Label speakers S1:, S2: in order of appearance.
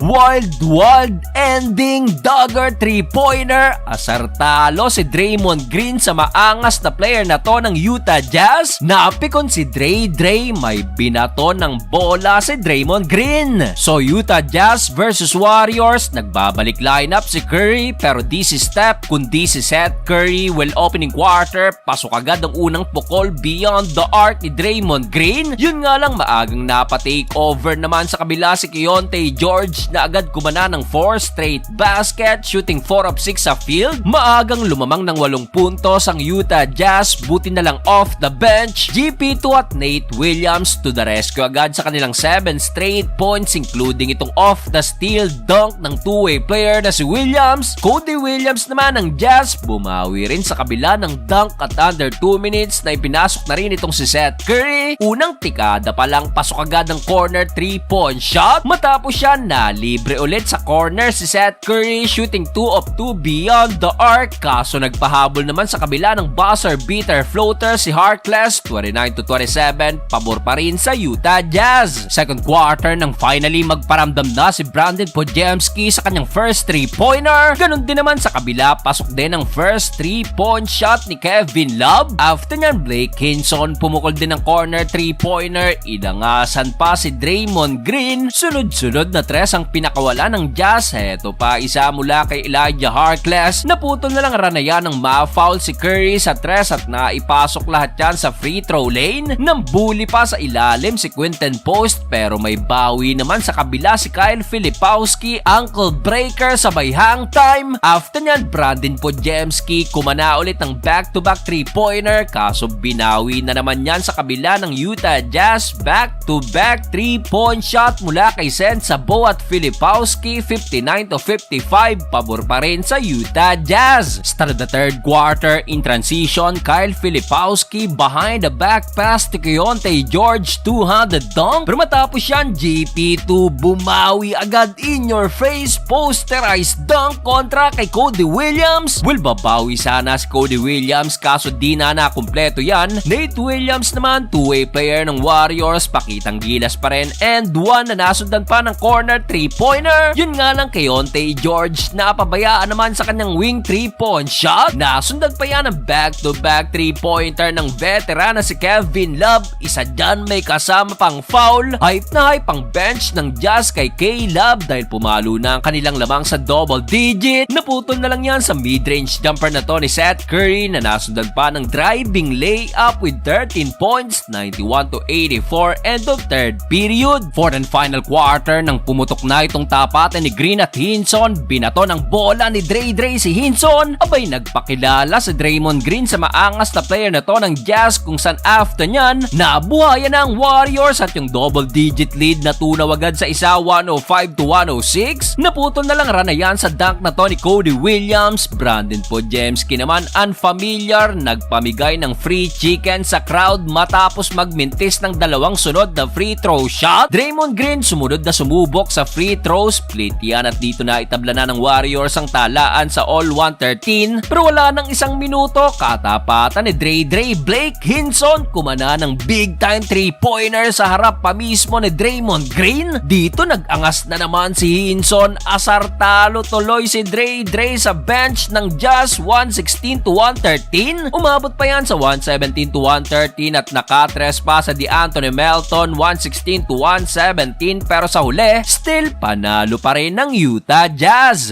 S1: Wild ending dagger 3-pointer. Asar talo si Draymond Green sa maangas na player na to ng Utah Jazz. Napikon si Dre, may binato ng bola si Draymond Green. So Utah Jazz versus Warriors, nagbabalik lineup si Curry pero di si Steph kundi si Seth Curry. Well, opening quarter, pasok agad ang unang pukol beyond the arc ni Draymond Green. Yun nga lang, maagang napatake over naman sa kabila si Keyonte George na agad kumana ng 4 straight basket, shooting 4 of 6 sa field. Maagang lumamang ng 8 puntos ang Utah Jazz, buti na lang off the bench. GP2 at Nate Williams to the rescue agad sa kanilang 7 straight points, including itong off the steal dunk ng two-way player na si Williams. Cody Williams naman ng Jazz, bumawi rin sa kabila ng dunk at under 2 minutes na ipinasok na rin itong si Seth Curry. Unang tikada pa lang, pasok agad ang corner 3-point shot. Matapos siya, na libre ulit sa corner si Seth Curry, shooting 2 of 2 beyond the arc. Kaso nagpahabol naman sa kabila ng buzzer beater floater si Harkless, 29-27, pabor pa rin sa Utah Jazz. Second quarter nang finally magparamdam na si Brandon Podziemski sa kanyang first 3-pointer. Ganon din naman sa kabila, pasok din ang first 3-point shot ni Kevin Love. After nyan, Blake Hinson pumukol din ng corner 3-pointer. Idangasan pa si Draymond Green. Sunod-sunod na tres ang pinakawala ng Jazz. Heto pa, isa mula kay Elijah Harkless. Naputol na lang ranayan ng ma-foul si Curry sa tres at naipasok lahat yan sa free throw lane. Nambuli pa sa ilalim si Quinton Post pero may bawi naman sa kabila si Kyle Filipowski. Ankle breaker sabay hang time. After nyan, Brandon Podziemski kumana ulit ng back-to-back 3-pointer kaso binawi na naman yan sa kabila ng Utah Jazz. Back-to-back 3-point shot mula kay Sensabo at Filipowski, 59-55, pabor pa rin sa Utah Jazz. Start of the third quarter, in transition, Kyle Filipowski behind the back pass to Keyonte George, 200 dunk. Pero matapos yan, GP2 bumawi agad, in your face posterized dunk kontra kay Cody Williams. Will babawi sana si Cody Williams kaso di na nakumpleto yan. Nate Williams naman, two-way player ng Warriors, pakitang gilas pa rin, and one na nasundan pa ng corner 3-pointer. Yun nga lang, Keyonte George napabayaan naman sa kanyang wing 3-point shot. Nasundan pa yan ng back-to-back 3-pointer ng veteran na si Kevin Love. Isa dyan may kasama pang foul. Hype na hype ang bench ng Jazz kay K-Love dahil pumalo na ang kanilang lamang sa double digit. Naputol na lang yan sa mid-range jumper na to ni Seth Curry na nasundan pa ng driving layup with 13 points, 91-84, end of third period. Fourth and final quarter nang pumutok na itong tapatan ni Green at Hinson. Binato ng bola ni Dre si Hinson. Abay, nagpakilala si Draymond Green sa maangas na player na to ng Jazz kung saan after nyan, nabuhayan na ang Warriors at yung double digit lead na tunaw agad sa isa, 105-106. Naputol na lang ranayan sa dunk na to ni Cody Williams. Brandon Podziemski naman, unfamiliar, nagpamigay ng free chicken sa crowd matapos magmintis ng dalawang sunod na free throw shot. Draymond Green sumunod na sumubok sa free throw, split yan at dito na itabla na ng Warriors ang talaan sa all 113. Pero wala nang isang minuto, katapatan ni Dre Blake Hinson kumana ng big time 3-pointer sa harap pa mismo ni Draymond Green. Dito nag-angas na naman si Hinson. Asar talo tuloy si Dre sa bench ng Jazz, 116-113. Umabot pa yan sa 117-113 at nakatres pa sa DeAnthony Melton, 116-117, pero sa huli, still panalo pa rin ng Utah Jazz.